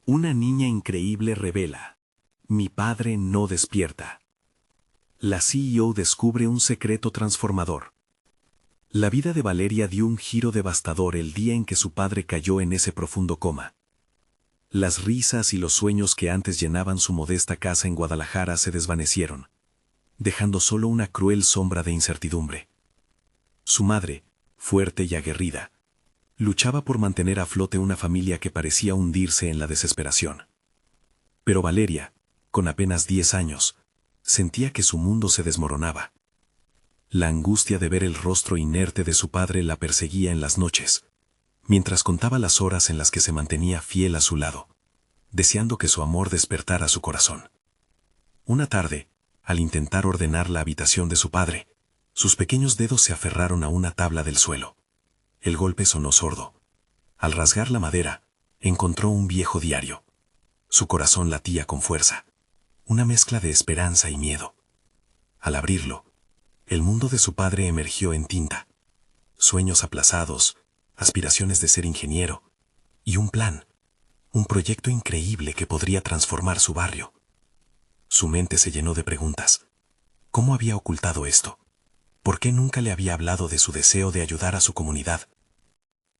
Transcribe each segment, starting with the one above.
Una niña increíble revela: mi padre no despierta. La CEO descubre un secreto transformador. La vida de Valeria dio un giro devastador el día en que su padre cayó en ese profundo coma. Las risas y los sueños que antes llenaban su modesta casa en Guadalajara se desvanecieron, dejando solo una cruel sombra de incertidumbre. Su madre, fuerte y aguerrida, luchaba por mantener a flote una familia que parecía hundirse en la desesperación. Pero Valeria, con apenas 10 años, sentía que su mundo se desmoronaba. La angustia de ver el rostro inerte de su padre la perseguía en las noches, mientras contaba las horas en las que se mantenía fiel a su lado, deseando que su amor despertara su corazón. Una tarde, al intentar ordenar la habitación de su padre, sus pequeños dedos se aferraron a una tabla del suelo. El golpe sonó sordo. Al rasgar la madera, encontró un viejo diario. Su corazón latía con fuerza, una mezcla de esperanza y miedo. Al abrirlo, el mundo de su padre emergió en tinta. Sueños aplazados, aspiraciones de ser ingeniero, y un plan, un proyecto increíble que podría transformar su barrio. Su mente se llenó de preguntas. ¿Cómo había ocultado esto? ¿Por qué nunca le había hablado de su deseo de ayudar a su comunidad?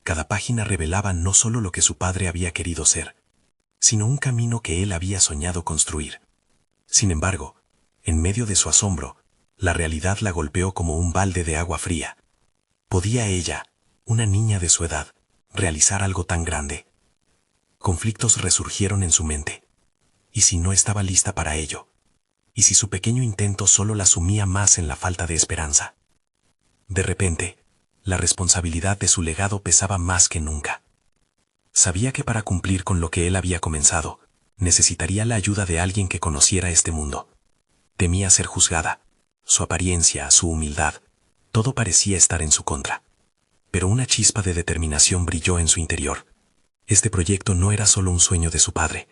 Cada página revelaba no solo lo que su padre había querido ser, sino un camino que él había soñado construir. Sin embargo, en medio de su asombro, la realidad la golpeó como un balde de agua fría. ¿Podía ella, una niña de su edad, realizar algo tan grande? Conflictos resurgieron en su mente. ¿Y si no estaba lista para ello? ¿Y si su pequeño intento solo la sumía más en la falta de esperanza? De repente, la responsabilidad de su legado pesaba más que nunca. Sabía que para cumplir con lo que él había comenzado, necesitaría la ayuda de alguien que conociera este mundo. Temía ser juzgada. Su apariencia, su humildad, todo parecía estar en su contra. Pero una chispa de determinación brilló en su interior. Este proyecto no era solo un sueño de su padre.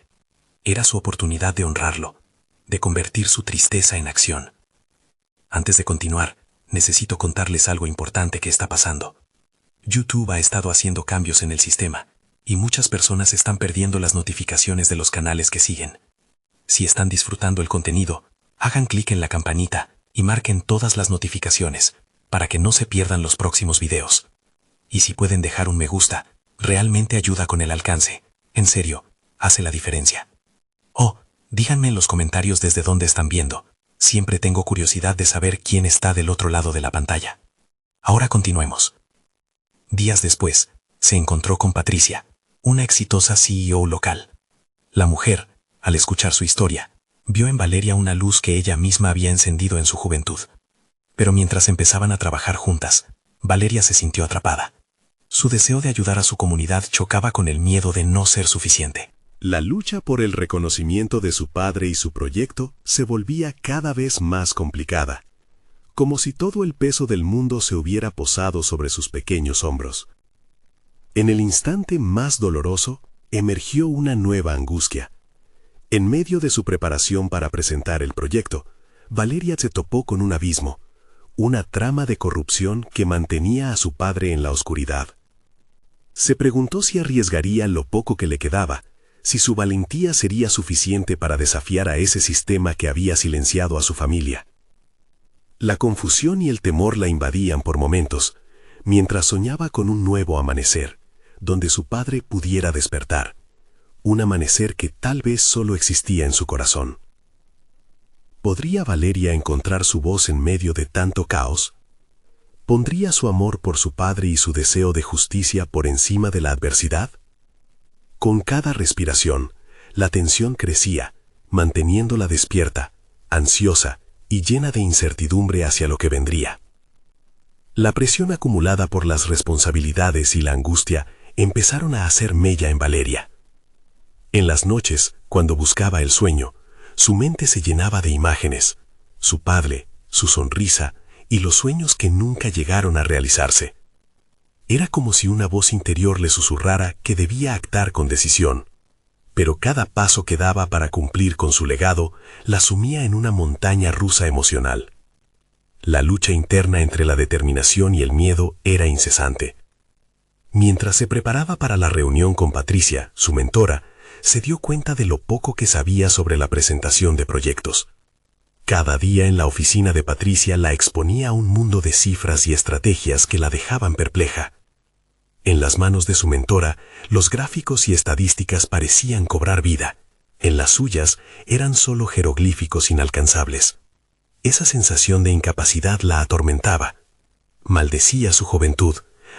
Era su oportunidad de honrarlo, de convertir su tristeza en acción. Antes de continuar, necesito contarles algo importante que está pasando. YouTube ha estado haciendo cambios en el sistema, y muchas personas están perdiendo las notificaciones de los canales que siguen. Si están disfrutando el contenido, hagan clic en la campanita y marquen todas las notificaciones, para que no se pierdan los próximos videos. Y si pueden dejar un me gusta, realmente ayuda con el alcance. En serio, hace la diferencia. Oh, díganme en los comentarios desde dónde están viendo. Siempre tengo curiosidad de saber quién está del otro lado de la pantalla. Ahora continuemos. Días después, se encontró con Patricia, una exitosa CEO local. La mujer, al escuchar su historia, vio en Valeria una luz que ella misma había encendido en su juventud. Pero mientras empezaban a trabajar juntas, Valeria se sintió atrapada. Su deseo de ayudar a su comunidad chocaba con el miedo de no ser suficiente. La lucha por el reconocimiento de su padre y su proyecto se volvía cada vez más complicada, como si todo el peso del mundo se hubiera posado sobre sus pequeños hombros. En el instante más doloroso, emergió una nueva angustia. En medio de su preparación para presentar el proyecto, Valeria se topó con un abismo, una trama de corrupción que mantenía a su padre en la oscuridad. Se preguntó si arriesgaría lo poco que le quedaba, si su valentía sería suficiente para desafiar a ese sistema que había silenciado a su familia. La confusión y el temor la invadían por momentos, mientras soñaba con un nuevo amanecer, donde su padre pudiera despertar. Un amanecer que tal vez solo existía en su corazón. ¿Podría Valeria encontrar su voz en medio de tanto caos? ¿Pondría su amor por su padre y su deseo de justicia por encima de la adversidad? Con cada respiración, la tensión crecía, manteniéndola despierta, ansiosa y llena de incertidumbre hacia lo que vendría. La presión acumulada por las responsabilidades y la angustia empezaron a hacer mella en Valeria. En las noches, cuando buscaba el sueño, su mente se llenaba de imágenes, su padre, su sonrisa y los sueños que nunca llegaron a realizarse. Era como si una voz interior le susurrara que debía actuar con decisión, pero cada paso que daba para cumplir con su legado la sumía en una montaña rusa emocional. La lucha interna entre la determinación y el miedo era incesante. Mientras se preparaba para la reunión con Patricia, su mentora, se dio cuenta de lo poco que sabía sobre la presentación de proyectos. Cada día en la oficina de Patricia la exponía a un mundo de cifras y estrategias que la dejaban perpleja. En las manos de su mentora, los gráficos y estadísticas parecían cobrar vida. En las suyas eran solo jeroglíficos inalcanzables. Esa sensación de incapacidad la atormentaba. Maldecía su juventud,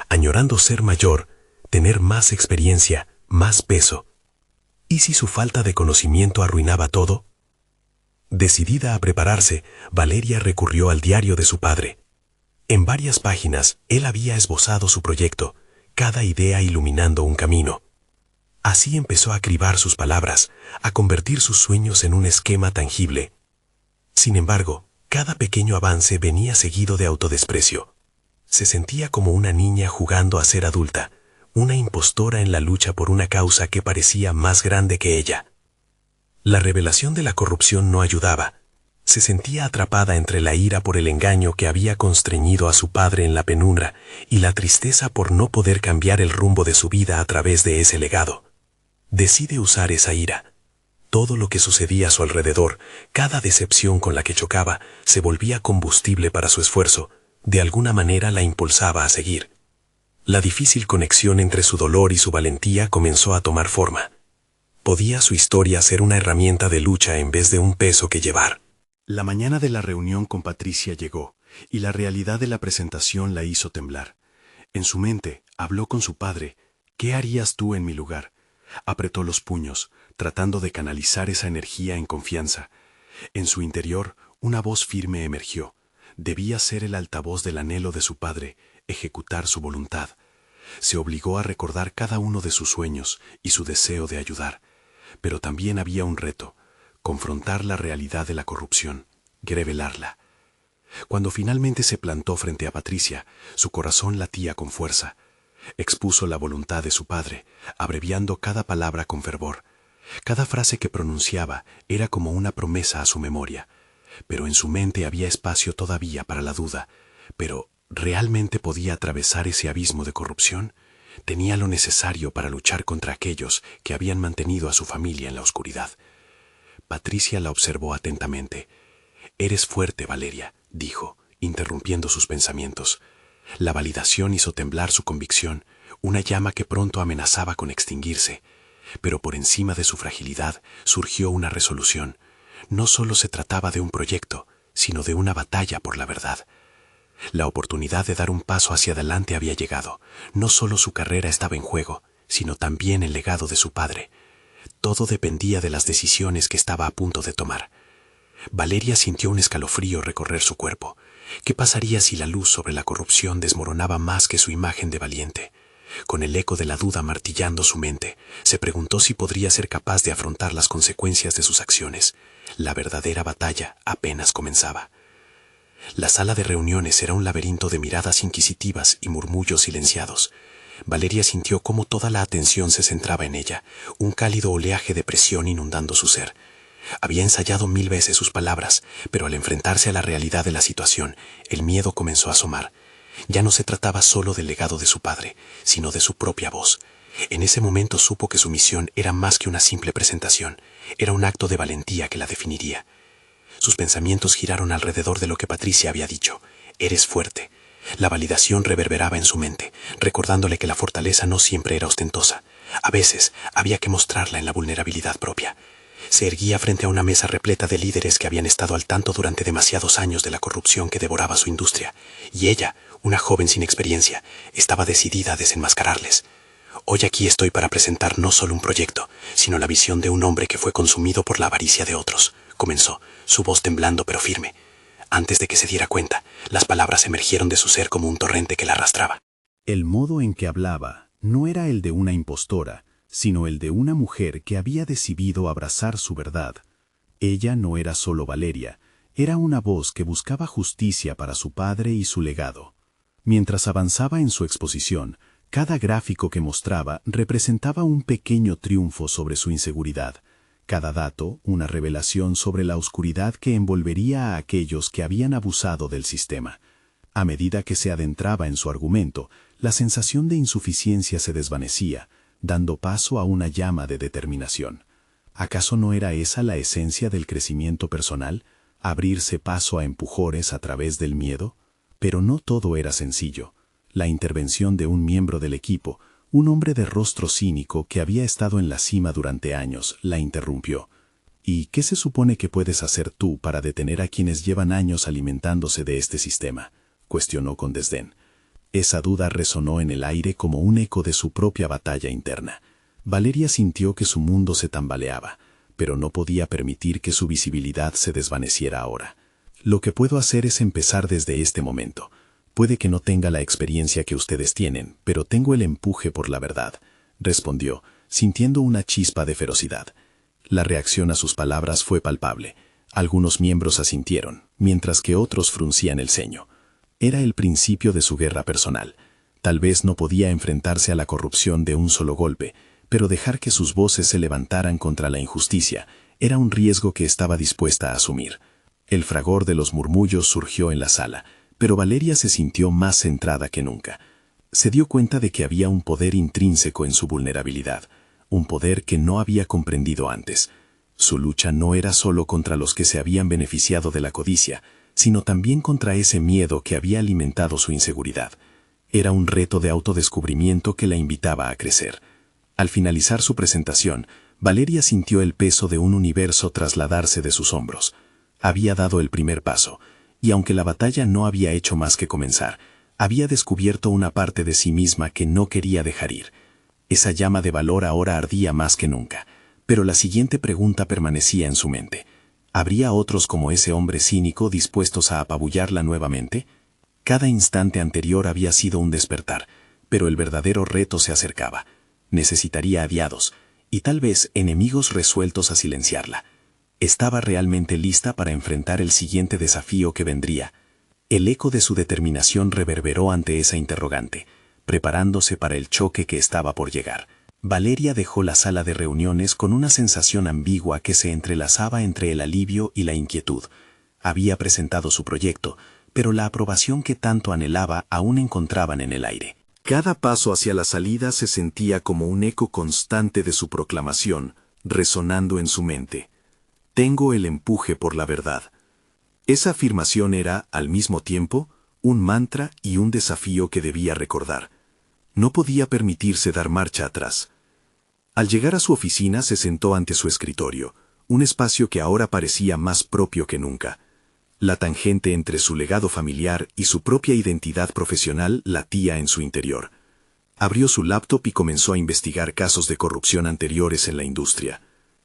añorando ser mayor, tener más experiencia, más peso. ¿Y si su falta de conocimiento arruinaba todo? Decidida a prepararse, Valeria recurrió al diario de su padre. En varias páginas, él había esbozado su proyecto, cada idea iluminando un camino. Así empezó a cribar sus palabras, a convertir sus sueños en un esquema tangible. Sin embargo, cada pequeño avance venía seguido de autodesprecio. Se sentía como una niña jugando a ser adulta, una impostora en la lucha por una causa que parecía más grande que ella. La revelación de la corrupción no ayudaba. Se sentía atrapada entre la ira por el engaño que había constreñido a su padre en la penumbra y la tristeza por no poder cambiar el rumbo de su vida a través de ese legado. Decide usar esa ira. Todo lo que sucedía a su alrededor, cada decepción con la que chocaba, se volvía combustible para su esfuerzo. De alguna manera la impulsaba a seguir. La difícil conexión entre su dolor y su valentía comenzó a tomar forma. ¿Podía su historia ser una herramienta de lucha en vez de un peso que llevar? La mañana de la reunión con Patricia llegó, y la realidad de la presentación la hizo temblar. En su mente, habló con su padre. ¿Qué harías tú en mi lugar? Apretó los puños, tratando de canalizar esa energía en confianza. En su interior, una voz firme emergió. Debía ser el altavoz del anhelo de su padre, ejecutar su voluntad. Se obligó a recordar cada uno de sus sueños y su deseo de ayudar. Pero también había un reto: confrontar la realidad de la corrupción, revelarla. Cuando finalmente se plantó frente a Patricia, su corazón latía con fuerza. Expuso la voluntad de su padre, abreviando cada palabra con fervor. Cada frase que pronunciaba era como una promesa a su memoria. Pero en su mente había espacio todavía para la duda. Pero, ¿realmente podía atravesar ese abismo de corrupción? Tenía lo necesario para luchar contra aquellos que habían mantenido a su familia en la oscuridad. Patricia la observó atentamente. «Eres fuerte, Valeria», dijo, interrumpiendo sus pensamientos. La validación hizo temblar su convicción, una llama que pronto amenazaba con extinguirse. Pero por encima de su fragilidad surgió una resolución. No solo se trataba de un proyecto, sino de una batalla por la verdad. La oportunidad de dar un paso hacia adelante había llegado. No solo su carrera estaba en juego, sino también el legado de su padre. Todo dependía de las decisiones que estaba a punto de tomar. Valeria sintió un escalofrío recorrer su cuerpo. ¿Qué pasaría si la luz sobre la corrupción desmoronaba más que su imagen de valiente? Con el eco de la duda martillando su mente, se preguntó si podría ser capaz de afrontar las consecuencias de sus acciones. La verdadera batalla apenas comenzaba. La sala de reuniones era un laberinto de miradas inquisitivas y murmullos silenciados. Valeria sintió cómo toda la atención se centraba en ella, un cálido oleaje de presión inundando su ser. Había ensayado 1000 veces sus palabras, pero al enfrentarse a la realidad de la situación, el miedo comenzó a asomar. Ya no se trataba solo del legado de su padre, sino de su propia voz. En ese momento supo que su misión era más que una simple presentación, era un acto de valentía que la definiría. Sus pensamientos giraron alrededor de lo que Patricia había dicho. «Eres fuerte». La validación reverberaba en su mente, recordándole que la fortaleza no siempre era ostentosa. A veces había que mostrarla en la vulnerabilidad propia. Se erguía frente a una mesa repleta de líderes que habían estado al tanto durante demasiados años de la corrupción que devoraba su industria, y ella, una joven sin experiencia, estaba decidida a desenmascararles. «Hoy aquí estoy para presentar no solo un proyecto, sino la visión de un hombre que fue consumido por la avaricia de otros», comenzó, su voz temblando pero firme. Antes de que se diera cuenta, las palabras emergieron de su ser como un torrente que la arrastraba. El modo en que hablaba no era el de una impostora, sino el de una mujer que había decidido abrazar su verdad. Ella no era solo Valeria, era una voz que buscaba justicia para su padre y su legado. Mientras avanzaba en su exposición, cada gráfico que mostraba representaba un pequeño triunfo sobre su inseguridad. Cada dato, una revelación sobre la oscuridad que envolvería a aquellos que habían abusado del sistema. A medida que se adentraba en su argumento, la sensación de insuficiencia se desvanecía, dando paso a una llama de determinación. ¿Acaso no era esa la esencia del crecimiento personal? ¿Abrirse paso a empujones a través del miedo? Pero no todo era sencillo. La intervención de un miembro del equipo, un hombre de rostro cínico que había estado en la cima durante años, la interrumpió. ¿Y qué se supone que puedes hacer tú para detener a quienes llevan años alimentándose de este sistema?, cuestionó con desdén. Esa duda resonó en el aire como un eco de su propia batalla interna. Valeria sintió que su mundo se tambaleaba, pero no podía permitir que su visibilidad se desvaneciera ahora. Lo que puedo hacer es empezar desde este momento. Puede que no tenga la experiencia que ustedes tienen, pero tengo el empuje por la verdad, respondió, sintiendo una chispa de ferocidad. La reacción a sus palabras fue palpable. Algunos miembros asintieron, mientras que otros fruncían el ceño. Era el principio de su guerra personal. Tal vez no podía enfrentarse a la corrupción de un solo golpe, pero dejar que sus voces se levantaran contra la injusticia era un riesgo que estaba dispuesta a asumir. El fragor de los murmullos surgió en la sala, pero Valeria se sintió más centrada que nunca. Se dio cuenta de que había un poder intrínseco en su vulnerabilidad, un poder que no había comprendido antes. Su lucha no era solo contra los que se habían beneficiado de la codicia, sino también contra ese miedo que había alimentado su inseguridad. Era un reto de autodescubrimiento que la invitaba a crecer. Al finalizar su presentación, Valeria sintió el peso de un universo trasladarse de sus hombros. Había dado el primer paso, y aunque la batalla no había hecho más que comenzar, había descubierto una parte de sí misma que no quería dejar ir. Esa llama de valor ahora ardía más que nunca, pero la siguiente pregunta permanecía en su mente. ¿Habría otros como ese hombre cínico dispuestos a apabullarla nuevamente? Cada instante anterior había sido un despertar, pero el verdadero reto se acercaba. Necesitaría aliados, y tal vez enemigos resueltos a silenciarla. Estaba realmente lista para enfrentar el siguiente desafío que vendría. El eco de su determinación reverberó ante esa interrogante, preparándose para el choque que estaba por llegar. Valeria dejó la sala de reuniones con una sensación ambigua que se entrelazaba entre el alivio y la inquietud. Había presentado su proyecto, pero la aprobación que tanto anhelaba aún encontraban en el aire. Cada paso hacia la salida se sentía como un eco constante de su proclamación, resonando en su mente. Tengo el empuje por la verdad. Esa afirmación era, al mismo tiempo, un mantra y un desafío que debía recordar. No podía permitirse dar marcha atrás. Al llegar a su oficina se sentó ante su escritorio, un espacio que ahora parecía más propio que nunca. La tangente entre su legado familiar y su propia identidad profesional latía en su interior. Abrió su laptop y comenzó a investigar casos de corrupción anteriores en la industria.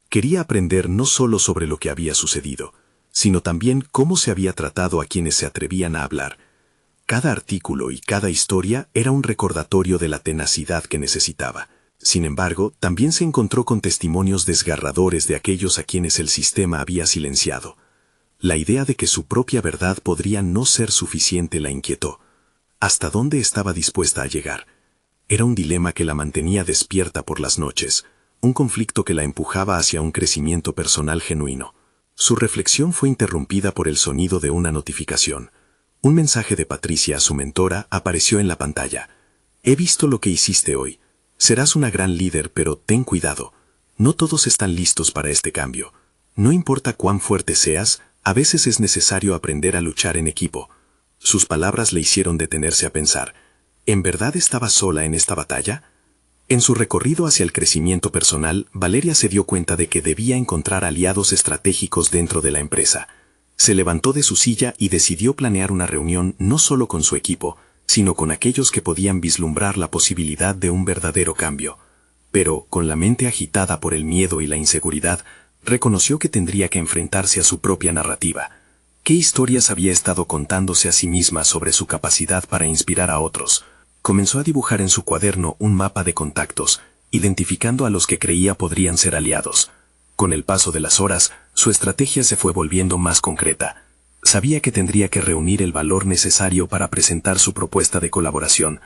Quería aprender no solo sobre lo que había sucedido, sino también cómo se había tratado a quienes se atrevían a hablar. Cada artículo y cada historia era un recordatorio de la tenacidad que necesitaba. Sin embargo, también se encontró con testimonios desgarradores de aquellos a quienes el sistema había silenciado. La idea de que su propia verdad podría no ser suficiente la inquietó. ¿Hasta dónde estaba dispuesta a llegar? Era un dilema que la mantenía despierta por las noches, un conflicto que la empujaba hacia un crecimiento personal genuino. Su reflexión fue interrumpida por el sonido de una notificación. Un mensaje de Patricia, su mentora, apareció en la pantalla. He visto lo que hiciste hoy. Serás una gran líder, pero ten cuidado. No todos están listos para este cambio. No importa cuán fuerte seas, a veces es necesario aprender a luchar en equipo. Sus palabras le hicieron detenerse a pensar. ¿En verdad estaba sola en esta batalla? En su recorrido hacia el crecimiento personal, Valeria se dio cuenta de que debía encontrar aliados estratégicos dentro de la empresa. Se levantó de su silla y decidió planear una reunión no solo con su equipo, sino con aquellos que podían vislumbrar la posibilidad de un verdadero cambio. Pero, con la mente agitada por el miedo y la inseguridad, reconoció que tendría que enfrentarse a su propia narrativa. ¿Qué historias había estado contándose a sí misma sobre su capacidad para inspirar a otros? Comenzó a dibujar en su cuaderno un mapa de contactos, identificando a los que creía podrían ser aliados. Con el paso de las horas, su estrategia se fue volviendo más concreta. Sabía que tendría que reunir el valor necesario para presentar su propuesta de colaboración,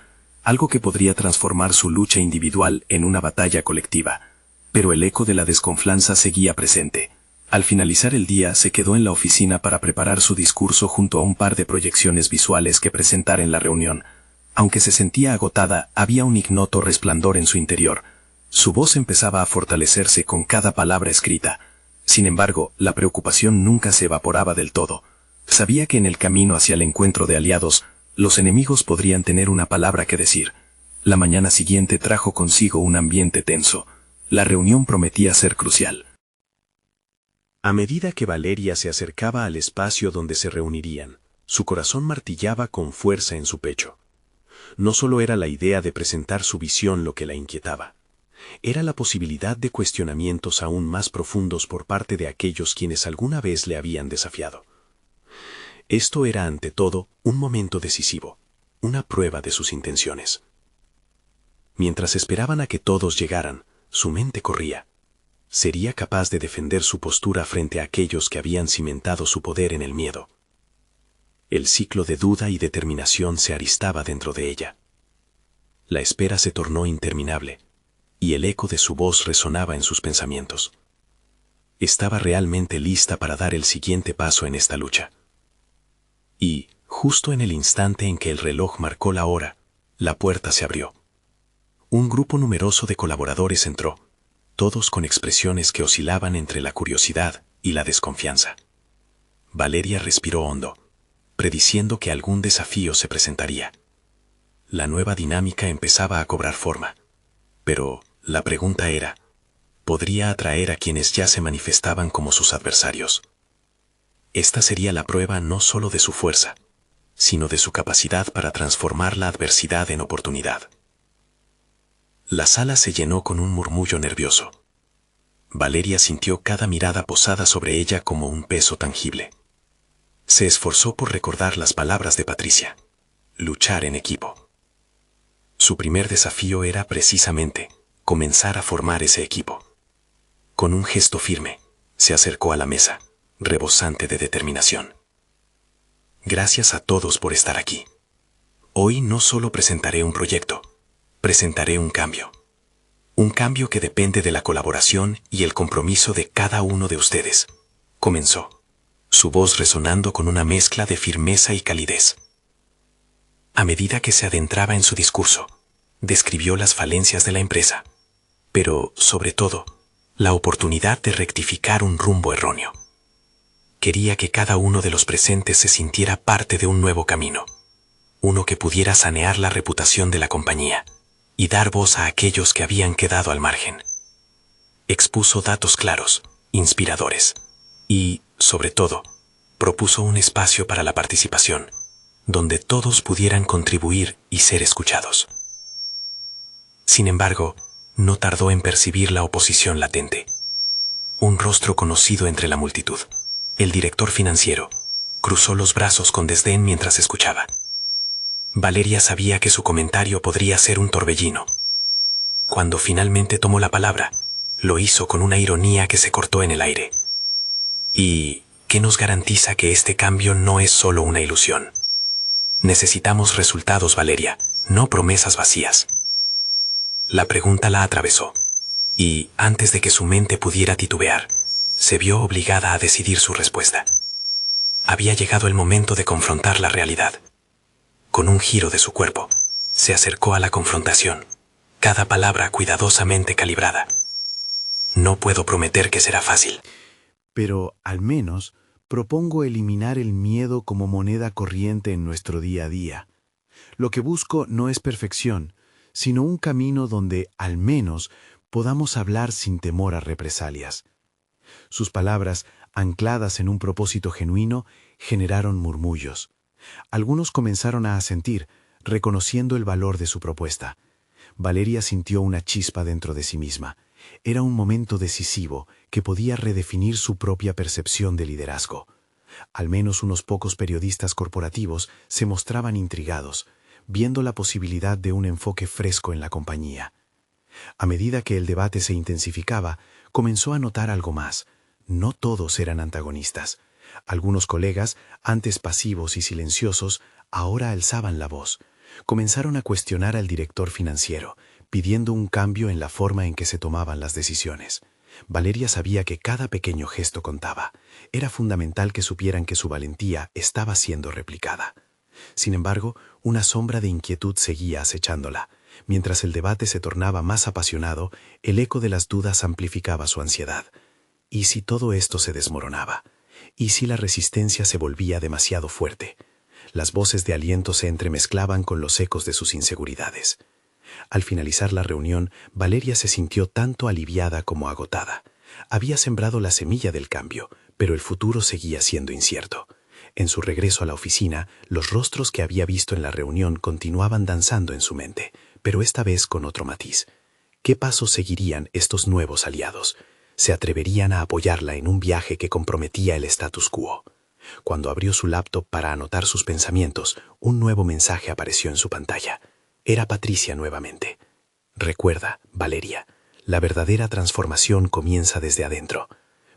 algo que podría transformar su lucha individual en una batalla colectiva. Pero el eco de la desconfianza seguía presente. Al finalizar el día se quedó en la oficina para preparar su discurso junto a un par de proyecciones visuales que presentar en la reunión. Aunque se sentía agotada, había un ignoto resplandor en su interior. Su voz empezaba a fortalecerse con cada palabra escrita. Sin embargo, la preocupación nunca se evaporaba del todo. Sabía que en el camino hacia el encuentro de aliados, los enemigos podrían tener una palabra que decir. La mañana siguiente trajo consigo un ambiente tenso. La reunión prometía ser crucial. A medida que Valeria se acercaba al espacio donde se reunirían, su corazón martillaba con fuerza en su pecho. No solo era la idea de presentar su visión lo que la inquietaba. Era la posibilidad de cuestionamientos aún más profundos por parte de aquellos quienes alguna vez le habían desafiado. Esto era ante todo un momento decisivo, una prueba de sus intenciones. Mientras esperaban a que todos llegaran, su mente corría. ¿Sería capaz de defender su postura frente a aquellos que habían cimentado su poder en el miedo? El ciclo de duda y determinación se aristaba dentro de ella. La espera se tornó interminable, y el eco de su voz resonaba en sus pensamientos. Estaba realmente lista para dar el siguiente paso en esta lucha. Y, justo en el instante en que el reloj marcó la hora, la puerta se abrió. Un grupo numeroso de colaboradores entró, todos con expresiones que oscilaban entre la curiosidad y la desconfianza. Valeria respiró hondo, prediciendo que algún desafío se presentaría. La nueva dinámica empezaba a cobrar forma, pero la pregunta era, ¿podría atraer a quienes ya se manifestaban como sus adversarios? Esta sería la prueba no solo de su fuerza, sino de su capacidad para transformar la adversidad en oportunidad. La sala se llenó con un murmullo nervioso. Valeria sintió cada mirada posada sobre ella como un peso tangible. Se esforzó por recordar las palabras de Patricia: luchar en equipo. Su primer desafío era precisamente comenzar a formar ese equipo. Con un gesto firme, se acercó a la mesa, rebosante de determinación. Gracias a todos por estar aquí. Hoy no solo presentaré un proyecto, presentaré un cambio. Un cambio que depende de la colaboración y el compromiso de cada uno de ustedes. Comenzó, su voz resonando con una mezcla de firmeza y calidez. A medida que se adentraba en su discurso, describió las falencias de la empresa, pero, sobre todo, la oportunidad de rectificar un rumbo erróneo. Quería que cada uno de los presentes se sintiera parte de un nuevo camino, uno que pudiera sanear la reputación de la compañía y dar voz a aquellos que habían quedado al margen. Expuso datos claros, inspiradores, y, sobre todo, propuso un espacio para la participación, donde todos pudieran contribuir y ser escuchados. Sin embargo, no tardó en percibir la oposición latente. Un rostro conocido entre la multitud, el director financiero, cruzó los brazos con desdén mientras escuchaba. Valeria sabía que su comentario podría ser un torbellino. Cuando finalmente tomó la palabra, lo hizo con una ironía que se cortó en el aire. ¿Y qué nos garantiza que este cambio no es solo una ilusión? Necesitamos resultados, Valeria, no promesas vacías. La pregunta la atravesó, y antes de que su mente pudiera titubear, se vio obligada a decidir su respuesta. Había llegado el momento de confrontar la realidad. Con un giro de su cuerpo, se acercó a la confrontación, cada palabra cuidadosamente calibrada. No puedo prometer que será fácil. Pero, al menos, propongo eliminar el miedo como moneda corriente en nuestro día a día. Lo que busco no es perfección, sino un camino donde, al menos, podamos hablar sin temor a represalias. Sus palabras, ancladas en un propósito genuino, generaron murmullos. Algunos comenzaron a asentir, reconociendo el valor de su propuesta. Valeria sintió una chispa dentro de sí misma. Era un momento decisivo que podía redefinir su propia percepción de liderazgo. Al menos unos pocos periodistas corporativos se mostraban intrigados, viendo la posibilidad de un enfoque fresco en la compañía. A medida que el debate se intensificaba, comenzó a notar algo más. No todos eran antagonistas. Algunos colegas, antes pasivos y silenciosos, ahora alzaban la voz. Comenzaron a cuestionar al director financiero, pidiendo un cambio en la forma en que se tomaban las decisiones. Valeria sabía que cada pequeño gesto contaba. Era fundamental que supieran que su valentía estaba siendo replicada. Sin embargo, una sombra de inquietud seguía acechándola. Mientras el debate se tornaba más apasionado, el eco de las dudas amplificaba su ansiedad. ¿Y si todo esto se desmoronaba? ¿Y si la resistencia se volvía demasiado fuerte? Las voces de aliento se entremezclaban con los ecos de sus inseguridades. Al finalizar la reunión, Valeria se sintió tanto aliviada como agotada. Había sembrado la semilla del cambio, pero el futuro seguía siendo incierto. En su regreso a la oficina, los rostros que había visto en la reunión continuaban danzando en su mente, pero esta vez con otro matiz. ¿Qué pasos seguirían estos nuevos aliados? ¿Se atreverían a apoyarla en un viaje que comprometía el status quo? Cuando abrió su laptop para anotar sus pensamientos, un nuevo mensaje apareció en su pantalla. Era Patricia nuevamente. Recuerda, Valeria, la verdadera transformación comienza desde adentro.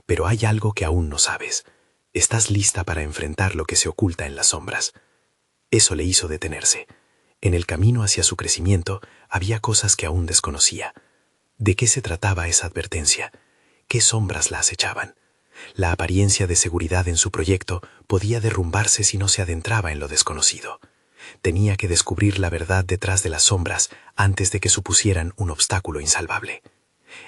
Pero hay algo que aún no sabes. Estás lista para enfrentar lo que se oculta en las sombras. Eso le hizo detenerse. En el camino hacia su crecimiento había cosas que aún desconocía. ¿De qué se trataba esa advertencia? ¿Qué sombras la acechaban? La apariencia de seguridad en su proyecto podía derrumbarse si no se adentraba en lo desconocido. Tenía que descubrir la verdad detrás de las sombras antes de que supusieran un obstáculo insalvable.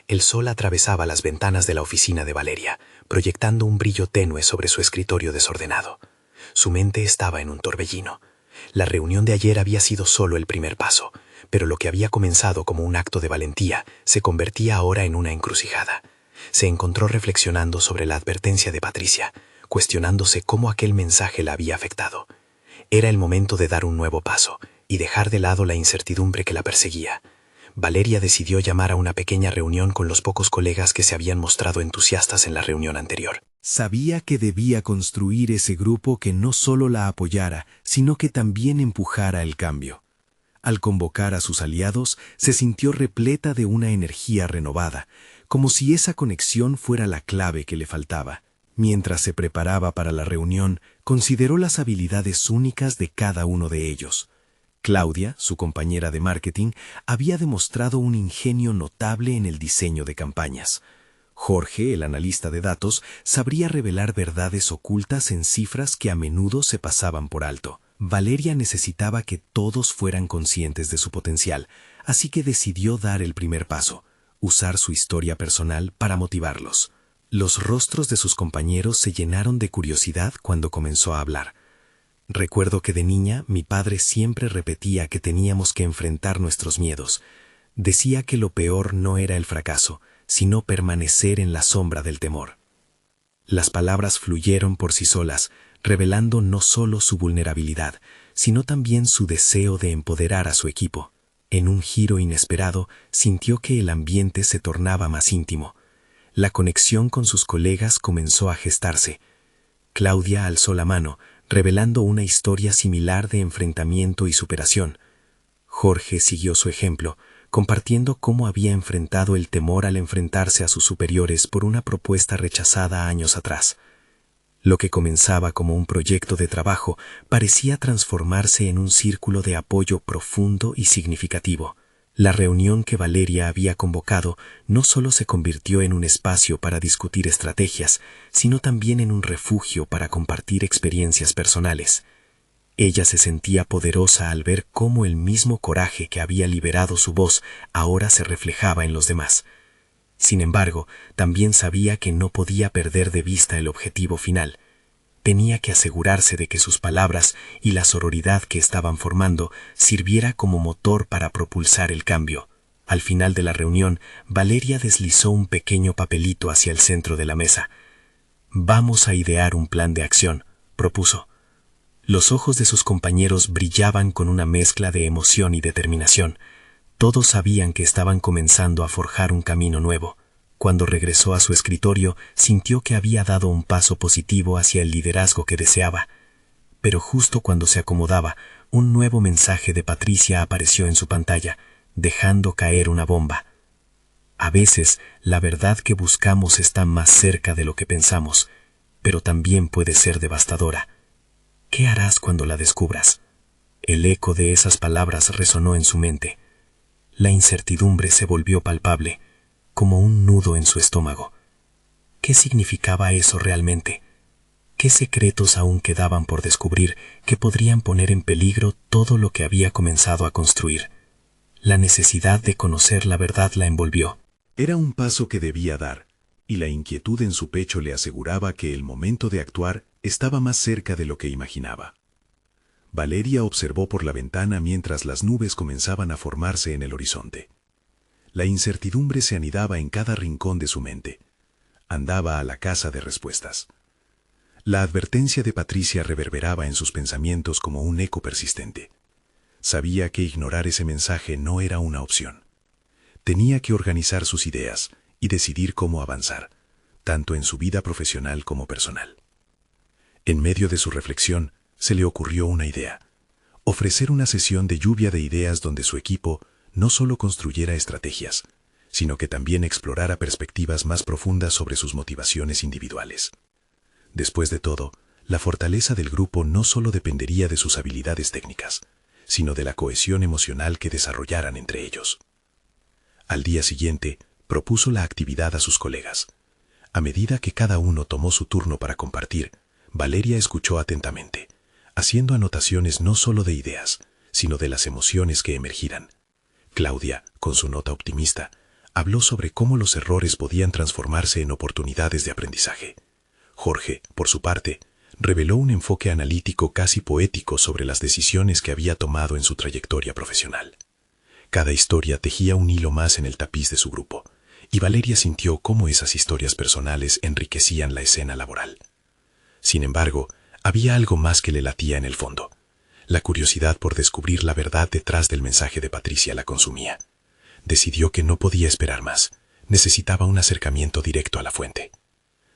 El sol atravesaba las ventanas de la oficina de Valeria, proyectando un brillo tenue sobre su escritorio desordenado. Su mente estaba en un torbellino. La reunión de ayer había sido solo el primer paso, pero lo que había comenzado como un acto de valentía se convertía ahora en una encrucijada. Se encontró reflexionando sobre la advertencia de Patricia, cuestionándose cómo aquel mensaje la había afectado. Era el momento de dar un nuevo paso y dejar de lado la incertidumbre que la perseguía. Valeria decidió llamar a una pequeña reunión con los pocos colegas que se habían mostrado entusiastas en la reunión anterior. Sabía que debía construir ese grupo que no solo la apoyara, sino que también empujara el cambio. Al convocar a sus aliados, se sintió repleta de una energía renovada, como si esa conexión fuera la clave que le faltaba. Mientras se preparaba para la reunión, consideró las habilidades únicas de cada uno de ellos. Claudia, su compañera de marketing, había demostrado un ingenio notable en el diseño de campañas. Jorge, el analista de datos, sabría revelar verdades ocultas en cifras que a menudo se pasaban por alto. Valeria necesitaba que todos fueran conscientes de su potencial, así que decidió dar el primer paso, usar su historia personal para motivarlos. Los rostros de sus compañeros se llenaron de curiosidad cuando comenzó a hablar. Recuerdo que de niña mi padre siempre repetía que teníamos que enfrentar nuestros miedos. Decía que lo peor no era el fracaso, sino permanecer en la sombra del temor. Las palabras fluyeron por sí solas, revelando no solo su vulnerabilidad, sino también su deseo de empoderar a su equipo. En un giro inesperado, sintió que el ambiente se tornaba más íntimo. La conexión con sus colegas comenzó a gestarse. Claudia alzó la mano, revelando una historia similar de enfrentamiento y superación. Jorge siguió su ejemplo, compartiendo cómo había enfrentado el temor al enfrentarse a sus superiores por una propuesta rechazada años atrás. Lo que comenzaba como un proyecto de trabajo parecía transformarse en un círculo de apoyo profundo y significativo. La reunión que Valeria había convocado no solo se convirtió en un espacio para discutir estrategias, sino también en un refugio para compartir experiencias personales. Ella se sentía poderosa al ver cómo el mismo coraje que había liberado su voz ahora se reflejaba en los demás. Sin embargo, también sabía que no podía perder de vista el objetivo final. Tenía que asegurarse de que sus palabras y la sororidad que estaban formando sirviera como motor para propulsar el cambio. Al final de la reunión, Valeria deslizó un pequeño papelito hacia el centro de la mesa. «Vamos a idear un plan de acción», propuso. Los ojos de sus compañeros brillaban con una mezcla de emoción y determinación. Todos sabían que estaban comenzando a forjar un camino nuevo. Cuando regresó a su escritorio, sintió que había dado un paso positivo hacia el liderazgo que deseaba. Pero justo cuando se acomodaba, un nuevo mensaje de Patricia apareció en su pantalla, dejando caer una bomba. A veces, la verdad que buscamos está más cerca de lo que pensamos, pero también puede ser devastadora. ¿Qué harás cuando la descubras? El eco de esas palabras resonó en su mente. La incertidumbre se volvió palpable, como un nudo en su estómago. ¿Qué significaba eso realmente? ¿Qué secretos aún quedaban por descubrir que podrían poner en peligro todo lo que había comenzado a construir? La necesidad de conocer la verdad la envolvió. Era un paso que debía dar, y la inquietud en su pecho le aseguraba que el momento de actuar estaba más cerca de lo que imaginaba. Valeria observó por la ventana mientras las nubes comenzaban a formarse en el horizonte. La incertidumbre se anidaba en cada rincón de su mente. Andaba a la caza de respuestas. La advertencia de Patricia reverberaba en sus pensamientos como un eco persistente. Sabía que ignorar ese mensaje no era una opción. Tenía que organizar sus ideas y decidir cómo avanzar, tanto en su vida profesional como personal. En medio de su reflexión, se le ocurrió una idea: ofrecer una sesión de lluvia de ideas donde su equipo no solo construyera estrategias, sino que también explorara perspectivas más profundas sobre sus motivaciones individuales. Después de todo, la fortaleza del grupo no solo dependería de sus habilidades técnicas, sino de la cohesión emocional que desarrollaran entre ellos. Al día siguiente, propuso la actividad a sus colegas. A medida que cada uno tomó su turno para compartir, Valeria escuchó atentamente, haciendo anotaciones no solo de ideas, sino de las emociones que emergieran. Claudia, con su nota optimista, habló sobre cómo los errores podían transformarse en oportunidades de aprendizaje. Jorge, por su parte, reveló un enfoque analítico casi poético sobre las decisiones que había tomado en su trayectoria profesional. Cada historia tejía un hilo más en el tapiz de su grupo, y Valeria sintió cómo esas historias personales enriquecían la escena laboral. Sin embargo, había algo más que le latía en el fondo. La curiosidad por descubrir la verdad detrás del mensaje de Patricia la consumía. Decidió que no podía esperar más. Necesitaba un acercamiento directo a la fuente.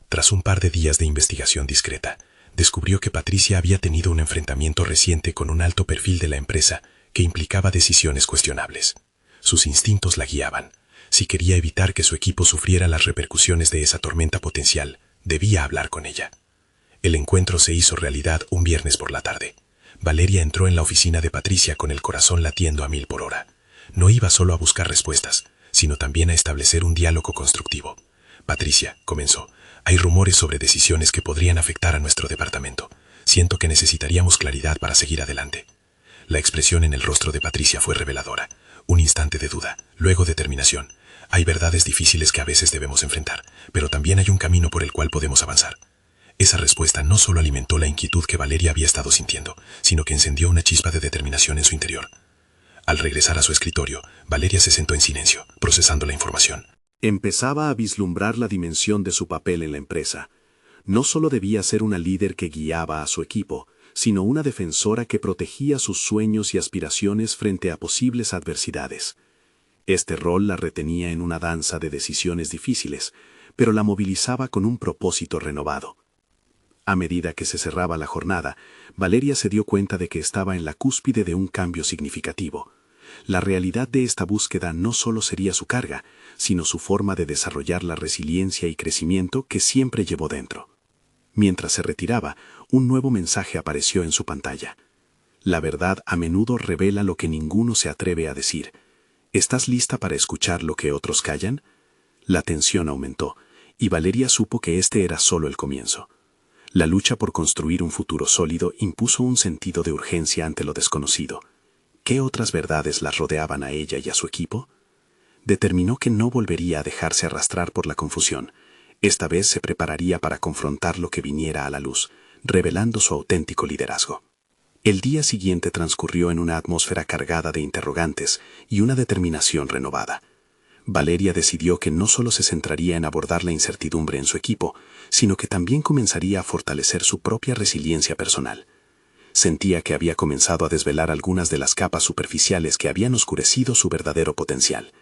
Tras un par de días de investigación discreta, descubrió que Patricia había tenido un enfrentamiento reciente con un alto perfil de la empresa que implicaba decisiones cuestionables. Sus instintos la guiaban. Si quería evitar que su equipo sufriera las repercusiones de esa tormenta potencial, debía hablar con ella. El encuentro se hizo realidad un viernes por la tarde. Valeria entró en la oficina de Patricia con el corazón latiendo a 1000 por hora. No iba solo a buscar respuestas, sino también a establecer un diálogo constructivo. Patricia, comenzó, hay rumores sobre decisiones que podrían afectar a nuestro departamento. Siento que necesitaríamos claridad para seguir adelante. La expresión en el rostro de Patricia fue reveladora. Un instante de duda, luego determinación. Hay verdades difíciles que a veces debemos enfrentar, pero también hay un camino por el cual podemos avanzar. Esa respuesta no solo alimentó la inquietud que Valeria había estado sintiendo, sino que encendió una chispa de determinación en su interior. Al regresar a su escritorio, Valeria se sentó en silencio, procesando la información. Empezaba a vislumbrar la dimensión de su papel en la empresa. No solo debía ser una líder que guiaba a su equipo, sino una defensora que protegía sus sueños y aspiraciones frente a posibles adversidades. Este rol la retenía en una danza de decisiones difíciles, pero la movilizaba con un propósito renovado. A medida que se cerraba la jornada, Valeria se dio cuenta de que estaba en la cúspide de un cambio significativo. La realidad de esta búsqueda no solo sería su carga, sino su forma de desarrollar la resiliencia y crecimiento que siempre llevó dentro. Mientras se retiraba, un nuevo mensaje apareció en su pantalla. La verdad a menudo revela lo que ninguno se atreve a decir. ¿Estás lista para escuchar lo que otros callan? La tensión aumentó, y Valeria supo que este era solo el comienzo. La lucha por construir un futuro sólido impuso un sentido de urgencia ante lo desconocido. ¿Qué otras verdades las rodeaban a ella y a su equipo? Determinó que no volvería a dejarse arrastrar por la confusión. Esta vez se prepararía para confrontar lo que viniera a la luz, revelando su auténtico liderazgo. El día siguiente transcurrió en una atmósfera cargada de interrogantes y una determinación renovada. Valeria decidió que no solo se centraría en abordar la incertidumbre en su equipo, sino que también comenzaría a fortalecer su propia resiliencia personal. Sentía que había comenzado a desvelar algunas de las capas superficiales que habían oscurecido su verdadero potencial.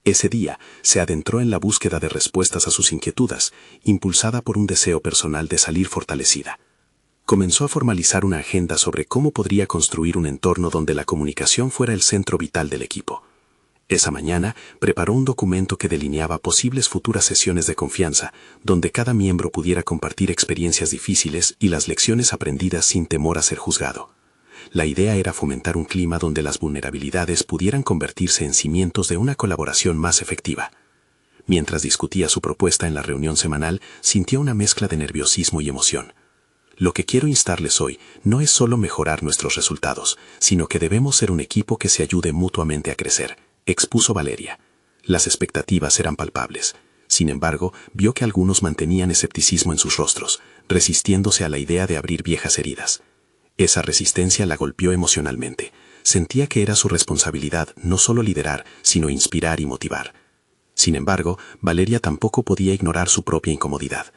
Ese día se adentró en la búsqueda de respuestas a sus inquietudes, impulsada por un deseo personal de salir fortalecida. Comenzó a formalizar una agenda sobre cómo podría construir un entorno donde la comunicación fuera el centro vital del equipo. Esa mañana preparó un documento que delineaba posibles futuras sesiones de confianza, donde cada miembro pudiera compartir experiencias difíciles y las lecciones aprendidas sin temor a ser juzgado. La idea era fomentar un clima donde las vulnerabilidades pudieran convertirse en cimientos de una colaboración más efectiva. Mientras discutía su propuesta en la reunión semanal, sintió una mezcla de nerviosismo y emoción. Lo que quiero instarles hoy no es solo mejorar nuestros resultados, sino que debemos ser un equipo que se ayude mutuamente a crecer, expuso Valeria. Las expectativas eran palpables. Sin embargo, vio que algunos mantenían escepticismo en sus rostros, resistiéndose a la idea de abrir viejas heridas. Esa resistencia la golpeó emocionalmente. Sentía que era su responsabilidad no solo liderar, sino inspirar y motivar. Sin embargo, Valeria tampoco podía ignorar su propia incomodidad.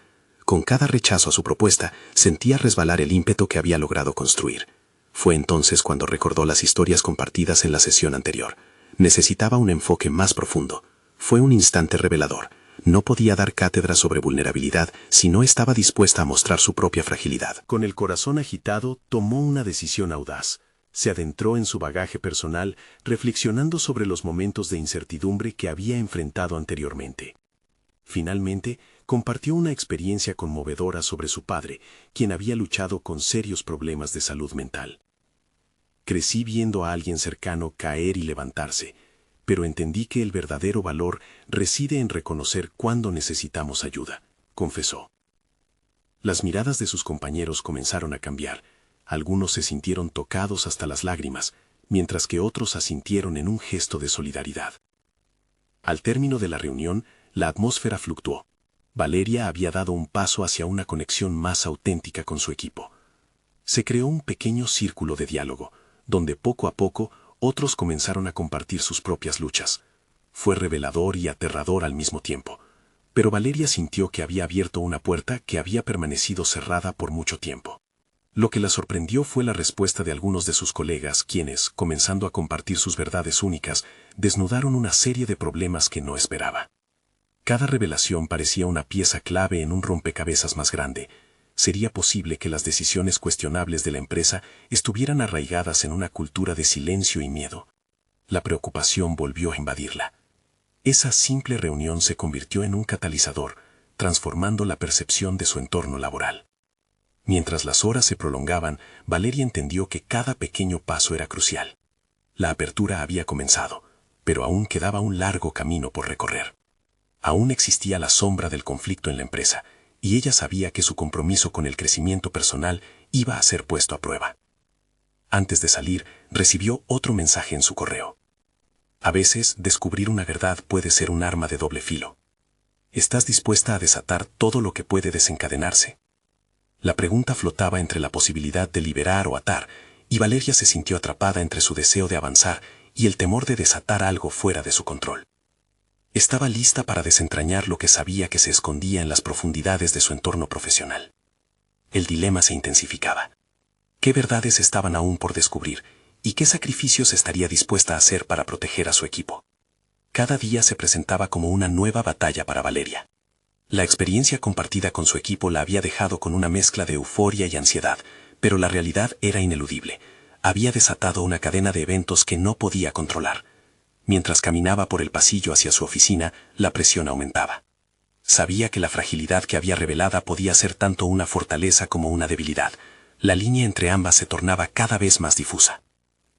Con cada rechazo a su propuesta, sentía resbalar el ímpetu que había logrado construir. Fue entonces cuando recordó las historias compartidas en la sesión anterior. Necesitaba un enfoque más profundo. Fue un instante revelador. No podía dar cátedra sobre vulnerabilidad si no estaba dispuesta a mostrar su propia fragilidad. Con el corazón agitado, tomó una decisión audaz. Se adentró en su bagaje personal, reflexionando sobre los momentos de incertidumbre que había enfrentado anteriormente. Finalmente, compartió una experiencia conmovedora sobre su padre, quien había luchado con serios problemas de salud mental. Crecí viendo a alguien cercano caer y levantarse, pero entendí que el verdadero valor reside en reconocer cuándo necesitamos ayuda, confesó. Las miradas de sus compañeros comenzaron a cambiar. Algunos se sintieron tocados hasta las lágrimas, mientras que otros asintieron en un gesto de solidaridad. Al término de la reunión, la atmósfera fluctuó. Valeria había dado un paso hacia una conexión más auténtica con su equipo. Se creó un pequeño círculo de diálogo, donde poco a poco otros comenzaron a compartir sus propias luchas. Fue revelador y aterrador al mismo tiempo, pero Valeria sintió que había abierto una puerta que había permanecido cerrada por mucho tiempo. Lo que la sorprendió fue la respuesta de algunos de sus colegas, quienes, comenzando a compartir sus verdades únicas, desnudaron una serie de problemas que no esperaba. Cada revelación parecía una pieza clave en un rompecabezas más grande. ¿Sería posible que las decisiones cuestionables de la empresa estuvieran arraigadas en una cultura de silencio y miedo? La preocupación volvió a invadirla. Esa simple reunión se convirtió en un catalizador, transformando la percepción de su entorno laboral. Mientras las horas se prolongaban, Valeria entendió que cada pequeño paso era crucial. La apertura había comenzado, pero aún quedaba un largo camino por recorrer. Aún existía la sombra del conflicto en la empresa, y ella sabía que su compromiso con el crecimiento personal iba a ser puesto a prueba. Antes de salir, recibió otro mensaje en su correo. A veces, descubrir una verdad puede ser un arma de doble filo. ¿Estás dispuesta a desatar todo lo que puede desencadenarse? La pregunta flotaba entre la posibilidad de liberar o atar, y Valeria se sintió atrapada entre su deseo de avanzar y el temor de desatar algo fuera de su control. Estaba lista para desentrañar lo que sabía que se escondía en las profundidades de su entorno profesional. El dilema se intensificaba. ¿Qué verdades estaban aún por descubrir y qué sacrificios estaría dispuesta a hacer para proteger a su equipo? Cada día se presentaba como una nueva batalla para Valeria. La experiencia compartida con su equipo la había dejado con una mezcla de euforia y ansiedad, pero la realidad era ineludible. Había desatado una cadena de eventos que no podía controlar. Mientras caminaba por el pasillo hacia su oficina, la presión aumentaba. Sabía que la fragilidad que había revelada podía ser tanto una fortaleza como una debilidad. La línea entre ambas se tornaba cada vez más difusa.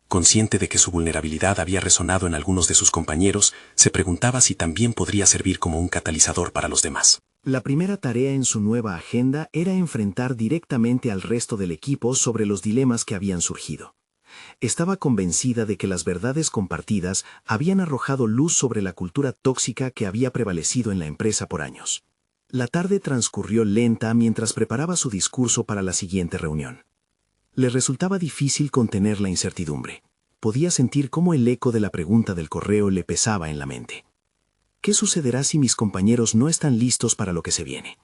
Consciente de que su vulnerabilidad había resonado en algunos de sus compañeros, se preguntaba si también podría servir como un catalizador para los demás. La primera tarea en su nueva agenda era enfrentar directamente al resto del equipo sobre los dilemas que habían surgido. Estaba convencida de que las verdades compartidas habían arrojado luz sobre la cultura tóxica que había prevalecido en la empresa por años. La tarde transcurrió lenta mientras preparaba su discurso para la siguiente reunión. Le resultaba difícil contener la incertidumbre. Podía sentir cómo el eco de la pregunta del correo le pesaba en la mente. ¿Qué sucederá si mis compañeros no están listos para lo que se viene?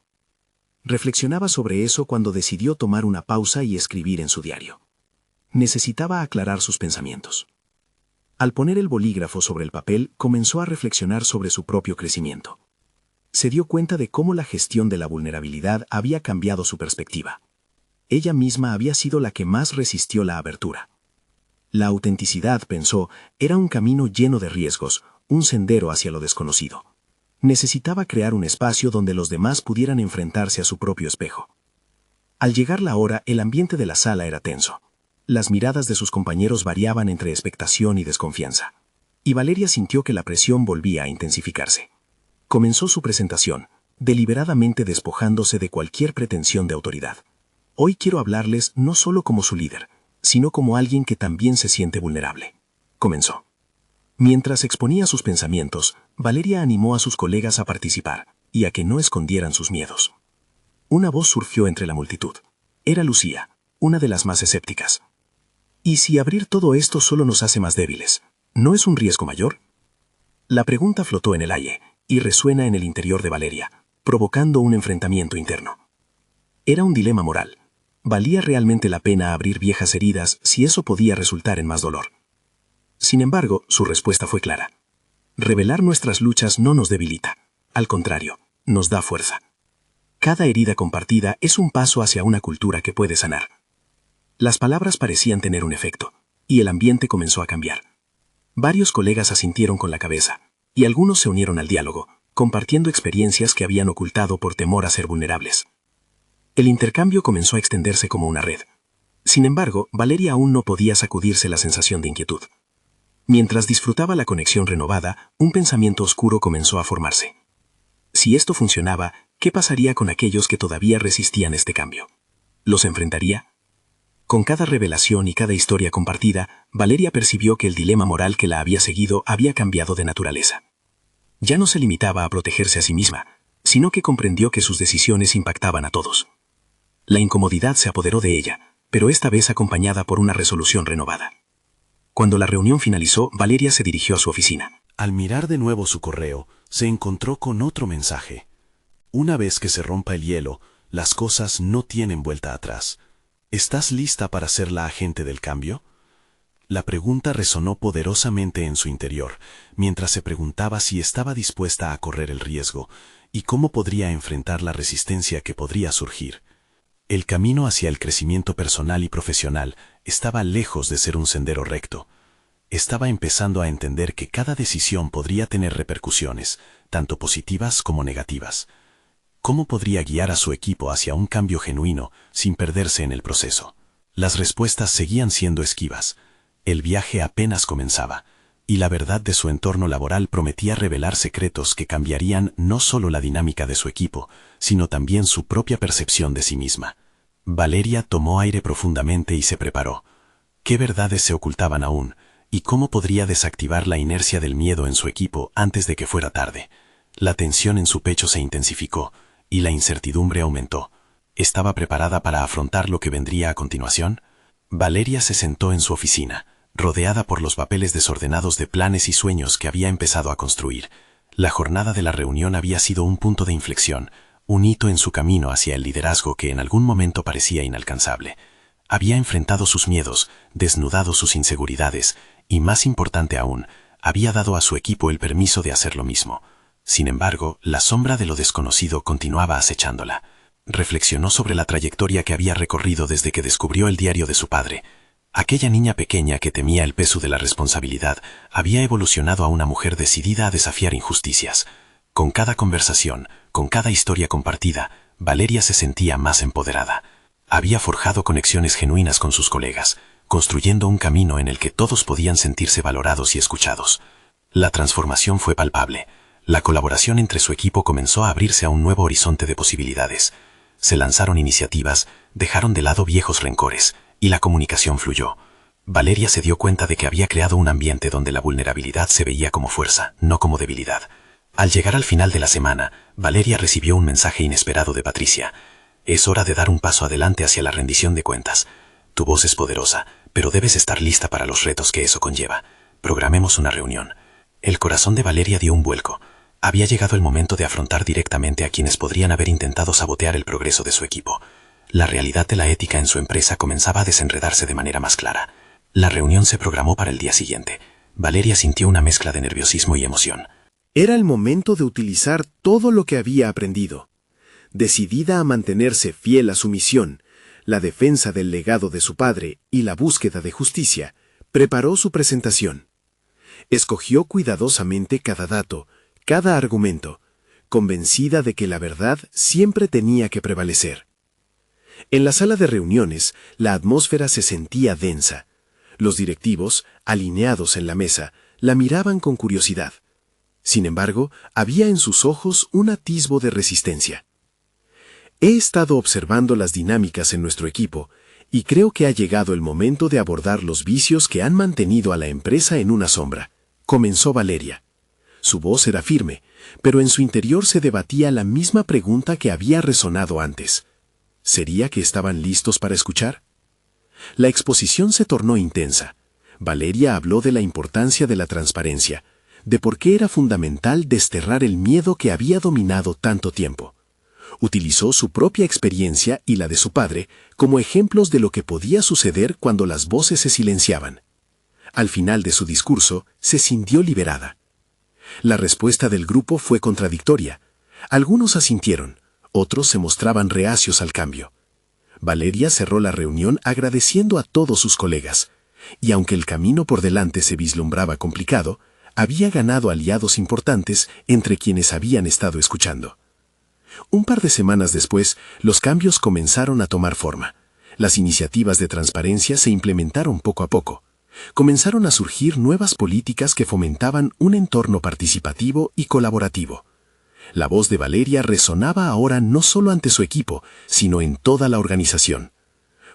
Reflexionaba sobre eso cuando decidió tomar una pausa y escribir en su diario. Necesitaba aclarar sus pensamientos. Al poner el bolígrafo sobre el papel, comenzó a reflexionar sobre su propio crecimiento. Se dio cuenta de cómo la gestión de la vulnerabilidad había cambiado su perspectiva. Ella misma había sido la que más resistió la abertura. La autenticidad, pensó, era un camino lleno de riesgos, un sendero hacia lo desconocido. Necesitaba crear un espacio donde los demás pudieran enfrentarse a su propio espejo. Al llegar la hora, el ambiente de la sala era tenso. Las miradas de sus compañeros variaban entre expectación y desconfianza. Y Valeria sintió que la presión volvía a intensificarse. Comenzó su presentación, deliberadamente despojándose de cualquier pretensión de autoridad. Hoy quiero hablarles no solo como su líder, sino como alguien que también se siente vulnerable. Comenzó. Mientras exponía sus pensamientos, Valeria animó a sus colegas a participar y a que no escondieran sus miedos. Una voz surgió entre la multitud. Era Lucía, una de las más escépticas. ¿Y si abrir todo esto solo nos hace más débiles? ¿No es un riesgo mayor? La pregunta flotó en el aire y resuena en el interior de Valeria, provocando un enfrentamiento interno. Era un dilema moral. ¿Valía realmente la pena abrir viejas heridas si eso podía resultar en más dolor? Sin embargo, su respuesta fue clara. Revelar nuestras luchas no nos debilita. Al contrario, nos da fuerza. Cada herida compartida es un paso hacia una cultura que puede sanar. Las palabras parecían tener un efecto, y el ambiente comenzó a cambiar. Varios colegas asintieron con la cabeza, y algunos se unieron al diálogo, compartiendo experiencias que habían ocultado por temor a ser vulnerables. El intercambio comenzó a extenderse como una red. Sin embargo, Valeria aún no podía sacudirse la sensación de inquietud. Mientras disfrutaba la conexión renovada, un pensamiento oscuro comenzó a formarse. Si esto funcionaba, ¿qué pasaría con aquellos que todavía resistían este cambio? ¿Los enfrentaría? Con cada revelación y cada historia compartida, Valeria percibió que el dilema moral que la había seguido había cambiado de naturaleza. Ya no se limitaba a protegerse a sí misma, sino que comprendió que sus decisiones impactaban a todos. La incomodidad se apoderó de ella, pero esta vez acompañada por una resolución renovada. Cuando la reunión finalizó, Valeria se dirigió a su oficina. Al mirar de nuevo su correo, se encontró con otro mensaje. Una vez que se rompa el hielo, las cosas no tienen vuelta atrás. ¿Estás lista para ser la agente del cambio? La pregunta resonó poderosamente en su interior, mientras se preguntaba si estaba dispuesta a correr el riesgo y cómo podría enfrentar la resistencia que podría surgir. El camino hacia el crecimiento personal y profesional estaba lejos de ser un sendero recto. Estaba empezando a entender que cada decisión podría tener repercusiones, tanto positivas como negativas. ¿Cómo podría guiar a su equipo hacia un cambio genuino sin perderse en el proceso? Las respuestas seguían siendo esquivas. El viaje apenas comenzaba, y la verdad de su entorno laboral prometía revelar secretos que cambiarían no solo la dinámica de su equipo, sino también su propia percepción de sí misma. Valeria tomó aire profundamente y se preparó. ¿Qué verdades se ocultaban aún? ¿Y cómo podría desactivar la inercia del miedo en su equipo antes de que fuera tarde? La tensión en su pecho se intensificó, y la incertidumbre aumentó. ¿Estaba preparada para afrontar lo que vendría a continuación? Valeria se sentó en su oficina, rodeada por los papeles desordenados de planes y sueños que había empezado a construir. La jornada de la reunión había sido un punto de inflexión, un hito en su camino hacia el liderazgo que en algún momento parecía inalcanzable. Había enfrentado sus miedos, desnudado sus inseguridades, y más importante aún, había dado a su equipo el permiso de hacer lo mismo. Sin embargo, la sombra de lo desconocido continuaba acechándola. Reflexionó sobre la trayectoria que había recorrido desde que descubrió el diario de su padre. Aquella niña pequeña que temía el peso de la responsabilidad había evolucionado a una mujer decidida a desafiar injusticias. Con cada conversación, con cada historia compartida, Valeria se sentía más empoderada. Había forjado conexiones genuinas con sus colegas, construyendo un camino en el que todos podían sentirse valorados y escuchados. La transformación fue palpable. La colaboración entre su equipo comenzó a abrirse a un nuevo horizonte de posibilidades. Se lanzaron iniciativas, dejaron de lado viejos rencores, y la comunicación fluyó. Valeria se dio cuenta de que había creado un ambiente donde la vulnerabilidad se veía como fuerza, no como debilidad. Al llegar al final de la semana, Valeria recibió un mensaje inesperado de Patricia. Es hora de dar un paso adelante hacia la rendición de cuentas. Tu voz es poderosa, pero debes estar lista para los retos que eso conlleva. Programemos una reunión. El corazón de Valeria dio un vuelco. Había llegado el momento de afrontar directamente a quienes podrían haber intentado sabotear el progreso de su equipo. La realidad de la ética en su empresa comenzaba a desenredarse de manera más clara. La reunión se programó para el día siguiente. Valeria sintió una mezcla de nerviosismo y emoción. Era el momento de utilizar todo lo que había aprendido. Decidida a mantenerse fiel a su misión, la defensa del legado de su padre y la búsqueda de justicia, preparó su presentación. Escogió cuidadosamente cada dato, cada argumento, convencida de que la verdad siempre tenía que prevalecer. En la sala de reuniones, la atmósfera se sentía densa. Los directivos, alineados en la mesa, la miraban con curiosidad. Sin embargo, había en sus ojos un atisbo de resistencia. He estado observando las dinámicas en nuestro equipo y creo que ha llegado el momento de abordar los vicios que han mantenido a la empresa en una sombra. Comenzó Valeria. Su voz era firme, pero en su interior se debatía la misma pregunta que había resonado antes. ¿Sería que estaban listos para escuchar? La exposición se tornó intensa. Valeria habló de la importancia de la transparencia, de por qué era fundamental desterrar el miedo que había dominado tanto tiempo. Utilizó su propia experiencia y la de su padre como ejemplos de lo que podía suceder cuando las voces se silenciaban. Al final de su discurso, se sintió liberada. La respuesta del grupo fue contradictoria. Algunos asintieron, otros se mostraban reacios al cambio. Valeria cerró la reunión agradeciendo a todos sus colegas, y aunque el camino por delante se vislumbraba complicado, había ganado aliados importantes entre quienes habían estado escuchando. Un par de semanas después, los cambios comenzaron a tomar forma. Las iniciativas de transparencia se implementaron poco a poco. Comenzaron a surgir nuevas políticas que fomentaban un entorno participativo y colaborativo. La voz de Valeria resonaba ahora no solo ante su equipo, sino en toda la organización.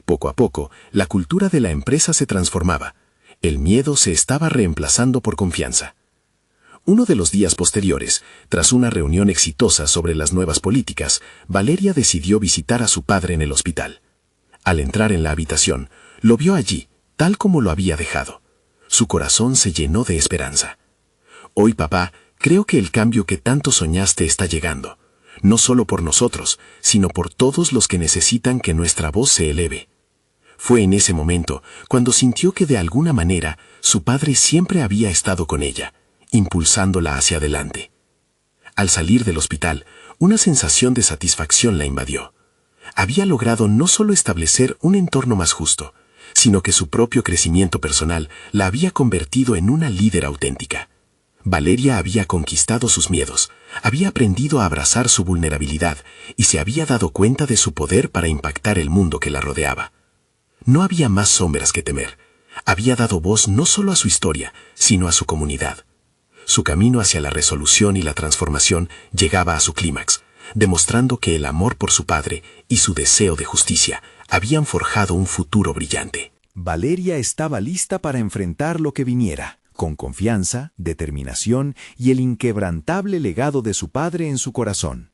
Poco a poco, la cultura de la empresa se transformaba. El miedo se estaba reemplazando por confianza. Uno de los días posteriores, tras una reunión exitosa sobre las nuevas políticas, Valeria decidió visitar a su padre en el hospital. Al entrar en la habitación, lo vio allí, tal como lo había dejado. Su corazón se llenó de esperanza. Hoy, papá, creo que el cambio que tanto soñaste está llegando, no solo por nosotros, sino por todos los que necesitan que nuestra voz se eleve. Fue en ese momento cuando sintió que de alguna manera su padre siempre había estado con ella, impulsándola hacia adelante. Al salir del hospital, una sensación de satisfacción la invadió. Había logrado no solo establecer un entorno más justo, sino que su propio crecimiento personal la había convertido en una líder auténtica. Valeria había conquistado sus miedos, había aprendido a abrazar su vulnerabilidad y se había dado cuenta de su poder para impactar el mundo que la rodeaba. No había más sombras que temer. Había dado voz no solo a su historia, sino a su comunidad. Su camino hacia la resolución y la transformación llegaba a su clímax, demostrando que el amor por su padre y su deseo de justicia habían forjado un futuro brillante. Valeria estaba lista para enfrentar lo que viniera, con confianza, determinación y el inquebrantable legado de su padre en su corazón.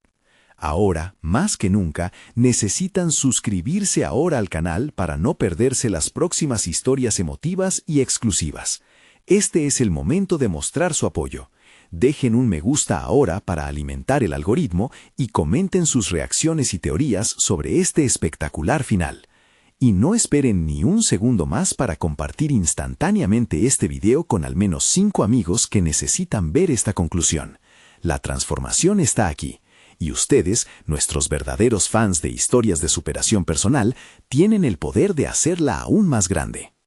Ahora, más que nunca, necesitan suscribirse ahora al canal para no perderse las próximas historias emotivas y exclusivas. Este es el momento de mostrar su apoyo. Dejen un me gusta ahora para alimentar el algoritmo y comenten sus reacciones y teorías sobre este espectacular final. Y no esperen ni un segundo más para compartir instantáneamente este video con al menos 5 amigos que necesitan ver esta conclusión. La transformación está aquí. Y ustedes, nuestros verdaderos fans de historias de superación personal, tienen el poder de hacerla aún más grande.